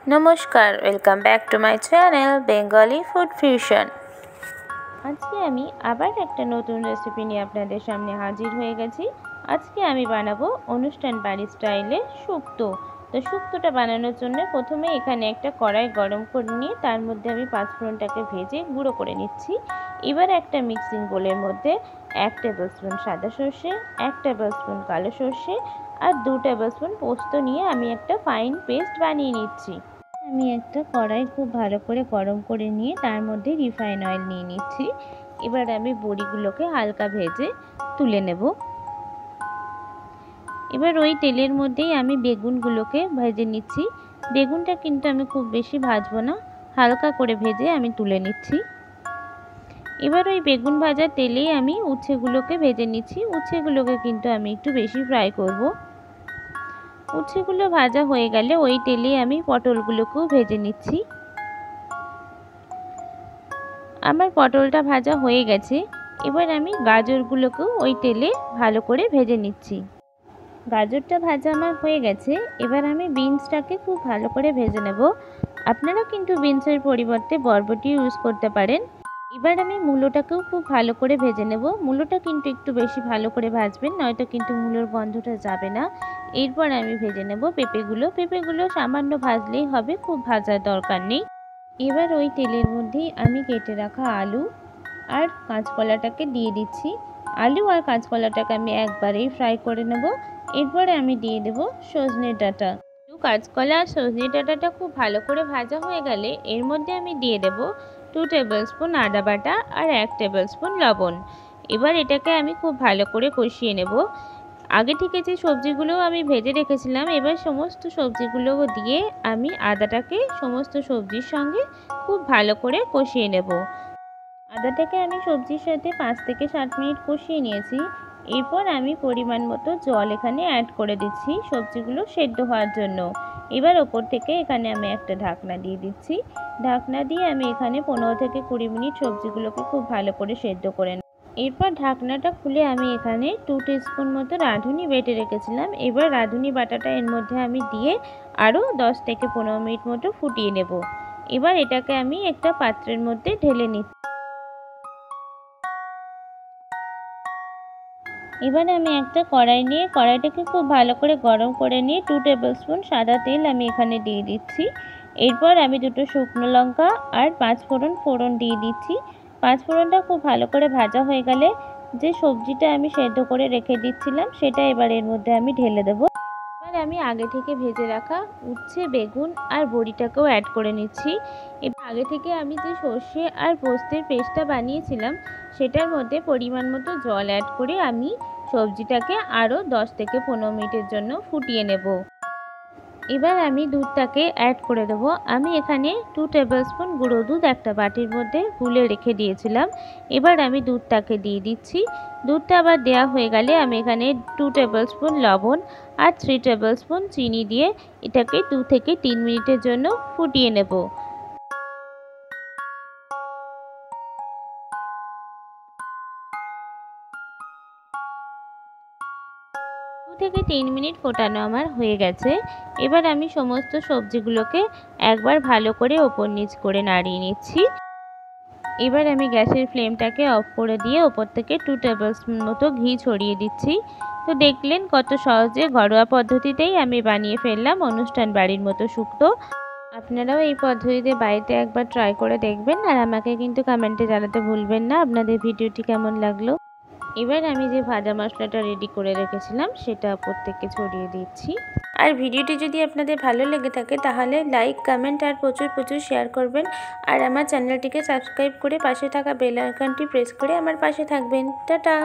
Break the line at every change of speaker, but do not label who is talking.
নমস্কার, welcome back to my channel Bengali food fusion. আজকে আমি আবার একটা নতুন রেসিপি নিয়ে আপনাদের সামনে হাজির হয়ে গেছি। আজকে আমি বানাবো অনুষ্ঠান বাড়ির স্টাইলে শুক্তো। তো শুক্তোটা বানানোর জন্য প্রথমে এখানে একটা কড়াই গরম করে নিয়ে তার মধ্যে আমি পাঁচফোড়নটাকে ভেজে গুঁড়ো করে নিচ্ছি। এবার একটা মিক্সিং বোলের মধ্যে 1 টেবিল স্পুন সাদা সর্ষে, 1 টেবিল স্পুন কালো সর্ষে আর 2 টেবিল স্পুন পোস্ত নিয়ে আমি একটা ফাইন পেস্ট বানিয়ে নিচ্ছি। আমি একটা কড়াই খুব ভালো করে গরম করে নিয়ে তার মধ্যে রিফাইন অয়েল নিয়ে নিচ্ছি। এবার আমি বড়িগুলোকে হালকা ভেজে তুলে নেব। এবার ওই তেলের মধ্যেই আমি বেগুনগুলোকে ভেজে নিচ্ছি। বেগুনটা কিন্তু আমি খুব বেশি ভাজবো না, হালকা করে ভেজে আমি তুলে নিচ্ছি। এবার ওই বেগুন ভাজার তেলেই আমি উচ্ছেগুলোকে ভেজে নিচ্ছি। উচ্ছেগুলোকে কিন্তু আমি একটু বেশি ফ্রাই করব। উচ্ছেগুলো ভাজা হয়ে গেলে ওই তেলে আমি পটলগুলোকেও ভেজে নিচ্ছি। আমার পটলটা ভাজা হয়ে গেছে। এবার আমি গাজরগুলোকেও ওই তেলে ভালো করে ভেজে নিচ্ছি। গাজরটা ভাজা আমার হয়ে গেছে। এবার আমি বিনসটাকে খুব ভালো করে ভেজে নেব। আপনারা কিন্তু বিনসের পরিবর্তে বরবটি ইউজ করতে পারেন। এবার আমি মূলোটাকেও খুব ভালো করে ভেজে নেব। মূলোটা কিন্তু একটু বেশি ভালো করে ভাজবেন, নয়তো কিন্তু মূলোর গন্ধটা যাবে না। এরপর আমি ভেজে নেব পেঁপেগুলো সামান্য ভাজলেই হবে, খুব ভাজার দরকার নেই। এবার ওই তেলের মধ্যেই আমি কেটে রাখা আলু আর কাঁচকলাটাকে দিয়ে দিচ্ছি। আলু আর কাঁচকলাটাকে আমি একবারেই ফ্রাই করে নেব। এরপরে আমি দিয়ে দেব সজনে ডাঁটা। কাঁচকলা আর সজনে ডাঁটাটা খুব ভালো করে ভাজা হয়ে গেলে এর মধ্যে আমি দিয়ে দেব 2 টেবিল স্পুন আদা বাটা আর 1 টেবিল স্পুন লবণ। এবার এটাকে আমি খুব ভালো করে কষিয়ে নেব। আগে থেকে যে সবজিগুলো আমি ভেজে রেখেছিলাম, এবার সমস্ত সবজিগুলো দিয়ে আমি আদাটাকে সমস্ত সবজির সঙ্গে খুব ভালো করে কষিয়ে নেব। আদাটাকে আমি সবজির সাথে 5 থেকে 7 মিনিট কষিয়ে নিয়েছি। এরপর আমি পরিমাণ মতো জল এখানে অ্যাড করে দিচ্ছি সবজিগুলো সেদ্ধ হওয়ার জন্য। এবার ওপর থেকে এখানে আমি একটা ঢাকনা দিয়ে দিচ্ছি। ঢাকনা দিয়ে আমি এখানে 15 থেকে 20 মিনিট সবজিগুলোকে খুব ভালো করে সেদ্ধ করে নেব। এরপর ঢাকনাটা খুলে আমি এখানে 2 টিস্পুন মতো রাঁধুনি বেটে রেখেছিলাম। এবার রাঁধুনি বাটাটা এর মধ্যে আমি দিয়ে আরও 10 থেকে 15 মিনিট মতো ফুটিয়ে নেব। এবার এটাকে আমি একটা পাত্রের মধ্যে ঢেলে নিচ্ছি। এবার আমি একটা কড়াই নিয়ে কড়াইটাকে খুব ভালো করে গরম করে নিয়ে 2 টেবিল স্পুন সাদা তেল আমি এখানে দিয়ে দিচ্ছি। এরপর আমি 2টো শুকনো লঙ্কা আর 5 ফোড়ন দিয়ে দিচ্ছি। 5 ফোড়নটা খুব ভালো করে ভাজা হয়ে গেলে যে সবজিটা আমি সেদ্ধ করে রেখে দিচ্ছিলাম সেটা এবার এর মধ্যে আমি ঢেলে দেবো। এবার আমি আগে থেকে ভেজে রাখা উচ্ছে, বেগুন আর বড়িটাকেও অ্যাড করে নিচ্ছি। এবার আগে থেকে আমি যে সর্ষে আর পোস্তের পেস্টটা বানিয়েছিলাম সেটার মধ্যে পরিমাণ মতো জল অ্যাড করে আমি সবজিটাকে আরও 10 থেকে 15 মিনিটের জন্য ফুটিয়ে নেব। এবার আমি দুধটাকে অ্যাড করে দেবো। আমি এখানে 2 টেবিল স্পুন গুঁড়ো দুধ একটা বাটির মধ্যে গুলে রেখে দিয়েছিলাম। এবার আমি দুধটাকে দিয়ে দিচ্ছি। দুধটা আবার দেওয়া হয়ে গেলে আমি এখানে 2 টেবিল স্পুন লবণ আর 3 টেবিল স্পুন চিনি দিয়ে এটাকে 2 থেকে 3 মিনিটের জন্য ফুটিয়ে নেব। 2 থেকে 3 মিনিট ফোটানো আমার হয়ে গেছে। এবার আমি সমস্ত সবজিগুলোকে একবার ভালো করে ওপর নিচ করে নাড়িয়ে নিচ্ছি। এবার আমি গ্যাসের ফ্লেমটাকে অফ করে দিয়ে ওপর থেকে 2 টেবিল স্পুন মতো ঘি ছড়িয়ে দিচ্ছি। তো দেখলেন কত সহজে ঘরোয়া পদ্ধতিতেই আমি বানিয়ে ফেললাম অনুষ্ঠান বাড়ির মতো শুক্তো। আপনারাও এই পদ্ধতিতে বাড়িতে একবার ট্রাই করে দেখবেন আর আমাকে কিন্তু কমেন্টে জানাতে ভুলবেন না আপনাদের ভিডিওটি কেমন লাগলো। এবার আমি যে ভাজা মশলাটা রেডি করে রেখেছিলাম সেটা ওপর থেকে ছড়িয়ে দিচ্ছি। আর ভিডিওটি যদি আপনাদের ভালো লেগে থাকে তাহলে লাইক, কমেন্ট আর প্রচুর শেয়ার করবেন। আর আমার চ্যানেলটিকে সাবস্ক্রাইব করে পাশে থাকা বেল আইকনটি প্রেস করে আমার পাশে থাকবেন। টাটা।